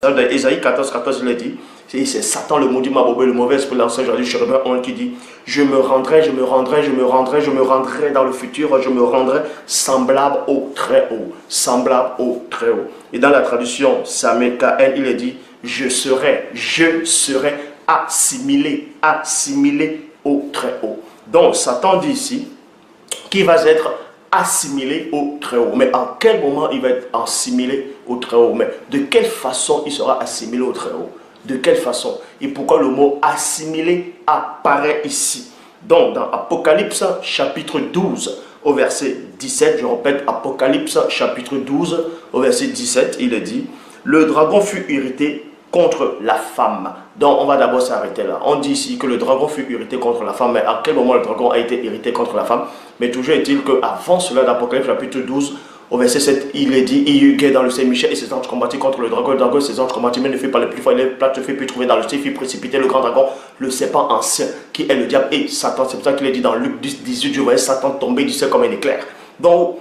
Dans Ésaïe 14, 14, il est dit, c'est Satan, le maudit Mabobé, le mauvais esprit, l'ancien Jésus, Chérubin 1 qui dit, je me rendrai dans le futur, je me rendrai semblable au Très-Haut, semblable au Très-Haut. Et dans la traduction Samuel KN, il est dit, je serai assimilé au Très-Haut. Donc Satan dit ici qu'il va être assimilé au Très-Haut. Mais en quel moment il va être assimilé au Très-Haut? Mais de quelle façon il sera assimilé au Très-Haut? De quelle façon? Et pourquoi le mot assimilé apparaît ici? Donc dans Apocalypse chapitre 12 au verset 17, je répète, Apocalypse chapitre 12 au verset 17, il est dit, le dragon fut irrité contre la femme. Donc on va d'abord s'arrêter là. On dit ici que le dragon fut irrité contre la femme. Mais à quel moment le dragon a été irrité contre la femme? Mais toujours est-il qu'avant cela, d'Apocalypse chapitre 12 au verset 7, il est dit, il y eut guerre dans le ciel, Michel et ses anges combattirent contre le dragon et ses anges combattirent, mais ne fut pas le plus fort, les plates fut trouver dans le ciel, fit précipiter le grand dragon, le serpent ancien, qui est le diable et Satan. C'est pour ça qu'il est dit dans Luc 18, je voyais Satan tomber du ciel comme un éclair. Donc,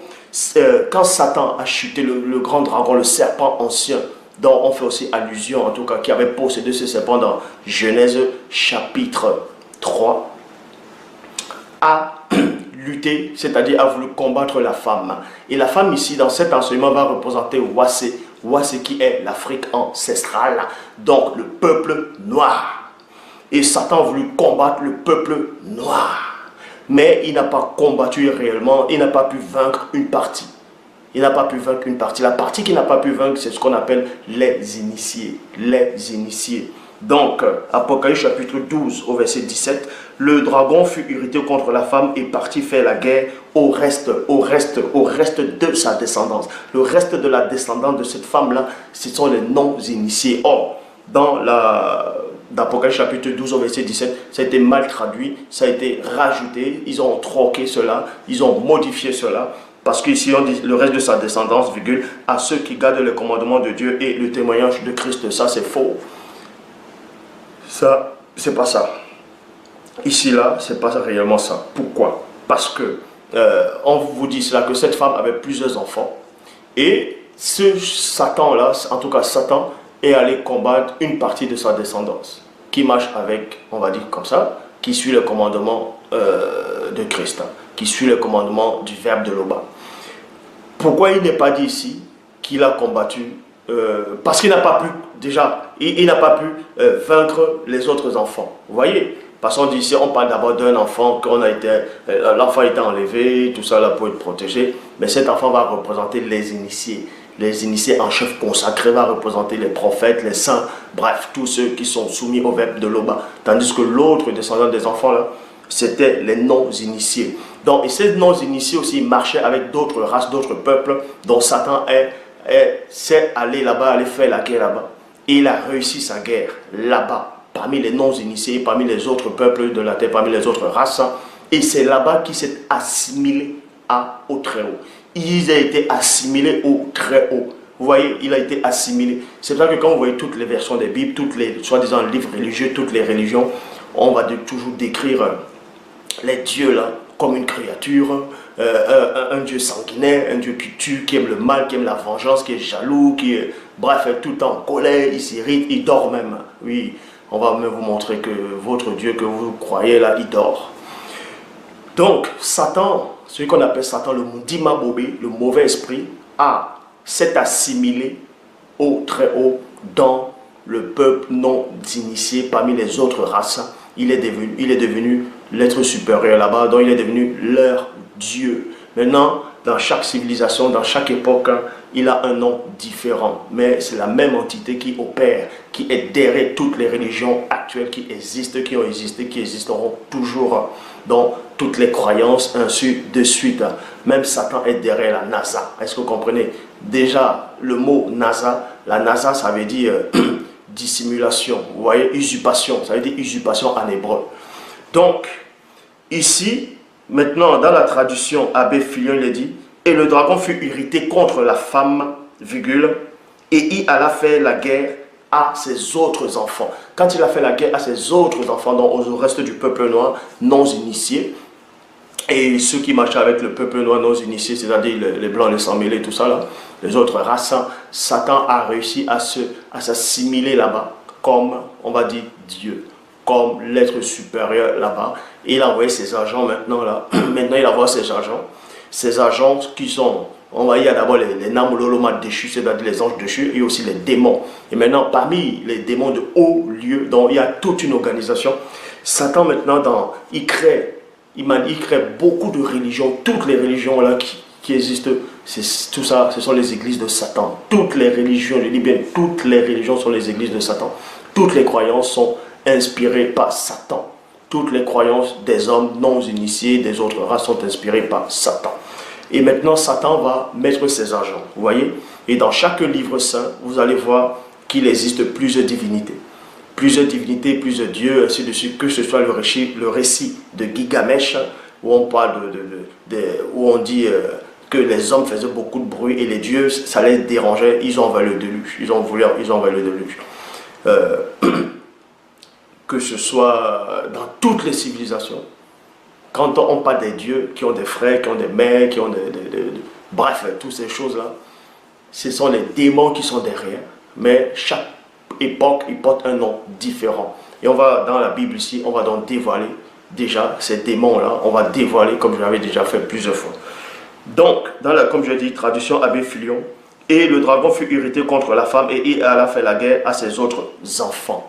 quand Satan a chuté, le grand dragon, le serpent ancien, dont on fait aussi allusion, en tout cas, qui avait possédé ce serpent dans Genèse chapitre 3, a lutté, c'est-à-dire a voulu combattre la femme. Et la femme ici, dans cet enseignement, va représenter Wassé. Wassé qui est l'Afrique ancestrale, donc le peuple noir. Et Satan a voulu combattre le peuple noir. Mais il n'a pas combattu réellement, il n'a pas pu vaincre une partie. Il n'a pas pu vaincre une partie. La partie qu'il n'a pas pu vaincre, c'est ce qu'on appelle les initiés. Les initiés. Donc, Apocalypse chapitre 12 au verset 17, le dragon fut irrité contre la femme et partit faire la guerre au reste de sa descendance. Le reste de la descendance de cette femme-là, ce sont les non-initiés. Or, dans l'Apocalypse chapitre 12 au verset 17, ça a été mal traduit, ça a été rajouté, ils ont troqué cela, ils ont modifié cela. Parce qu'ici, on dit le reste de sa descendance, virgule, à ceux qui gardent les commandements de Dieu et le témoignage de Christ. Ça, c'est faux. Ça, c'est pas ça. Ici, là, c'est pas réellement ça. Pourquoi? Parce que, on vous dit cela, que cette femme avait plusieurs enfants. Et ce Satan-là, en tout cas Satan, est allé combattre une partie de sa descendance. Qui marche avec, on va dire comme ça, qui suit le commandement de Christ. Qui suit le commandement du verbe de l'Oba. Pourquoi il n'est pas dit ici qu'il a combattu? Parce qu'il n'a pas pu, déjà, il n'a pas pu vaincre les autres enfants. Vous voyez? Parce qu'on dit ici, on parle d'abord d'un enfant, l'enfant a été enlevé, tout ça là pour être protégé. Mais cet enfant va représenter les initiés. Les initiés en chef consacré va représenter les prophètes, les saints, bref, tous ceux qui sont soumis au verbe de l'Oba. Tandis que l'autre descendant des enfants là, c'était les non-initiés. Donc, et ces non-initiés aussi marchaient avec d'autres races, d'autres peuples, dont Satan s'est allé là-bas, aller faire la guerre là-bas. Et il a réussi sa guerre là-bas, parmi les non-initiés, parmi les autres peuples de la terre, parmi les autres races. Et c'est là-bas qu'il s'est assimilé au Très-Haut. Il a été assimilé au Très-Haut. Vous voyez, il a été assimilé. C'est pour ça que quand vous voyez toutes les versions des Bibles, toutes les soi-disant livres religieux, toutes les religions, on va toujours décrire les dieux là comme une créature, un dieu sanguinaire, un dieu qui tue, qui aime le mal, qui aime la vengeance, qui est jaloux, qui est, bref, tout le temps en colère, il s'irrite, il dort même. Oui, on va même vous montrer que votre dieu que vous croyez là, il dort. Donc, Satan, celui qu'on appelle Satan, le Mundima Bobé, le mauvais esprit, s'est assimilé au Très-Haut dans le peuple non initié parmi les autres races. Il est devenu l'être supérieur là-bas, donc il est devenu leur Dieu. Maintenant, dans chaque civilisation, dans chaque époque, il a un nom différent. Mais c'est la même entité qui opère, qui est derrière toutes les religions actuelles qui existent, qui ont existé, qui existeront toujours dans toutes les croyances, ainsi de suite. Même Satan est derrière la NASA. Est-ce que vous comprenez? Déjà, le mot NASA, la NASA, ça veut dire dissimulation. Vous voyez, usurpation, ça veut dire usurpation en hébreu. Donc, ici, maintenant, dans la traduction Abbé Filion, il est dit, et le dragon fut irrité contre la femme, virgule, et il alla faire la guerre à ses autres enfants. Quand il a fait la guerre à ses autres enfants, donc au reste du peuple noir, non initié, Et ceux qui marchaient avec le peuple noir non initié, c'est-à-dire les blancs, les sans-mêlés, tout ça là, les autres races, Satan a réussi à s'assimiler là-bas comme, on va dire, Dieu, comme l'être supérieur là-bas. Et il a envoyé ses agents maintenant là. Maintenant il envoie ses agents qui sont, on va dire d'abord les Namololoma déchus, c'est-à-dire les anges déchus, et aussi les démons. Et maintenant parmi les démons de haut lieu, donc il y a toute une organisation. Satan maintenant, il crée beaucoup de religions, toutes les religions là qui existent, tout ça, ce sont les églises de Satan. Toutes les religions, je dis bien, toutes les religions sont les églises de Satan. Toutes les croyances sont inspirées par Satan. Toutes les croyances des hommes non initiés, des autres races sont inspirées par Satan. Et maintenant, Satan va mettre ses agents, vous voyez. Et dans chaque livre saint, vous allez voir qu'il existe plusieurs divinités. Plusieurs divinités, plusieurs dieux, ainsi de suite, que ce soit le récit de Gilgamesh, où on parle où on dit que les hommes faisaient beaucoup de bruit et les dieux, ça les dérangeait, ils ont envahi le déluge, ils ont envahi le déluge. Que ce soit dans toutes les civilisations, quand on parle des dieux qui ont des frères, qui ont des mères, qui ont bref, toutes ces choses-là, ce sont les démons qui sont derrière, mais chaque époque, il porte un nom différent. Et on va, dans la Bible ici, on va donc dévoiler déjà ces démons-là, on va dévoiler comme je l'avais déjà fait plusieurs fois. Donc, comme je dis, traduction Abbé Filion, et le dragon fut irrité contre la femme et il alla faire la guerre à ses autres enfants,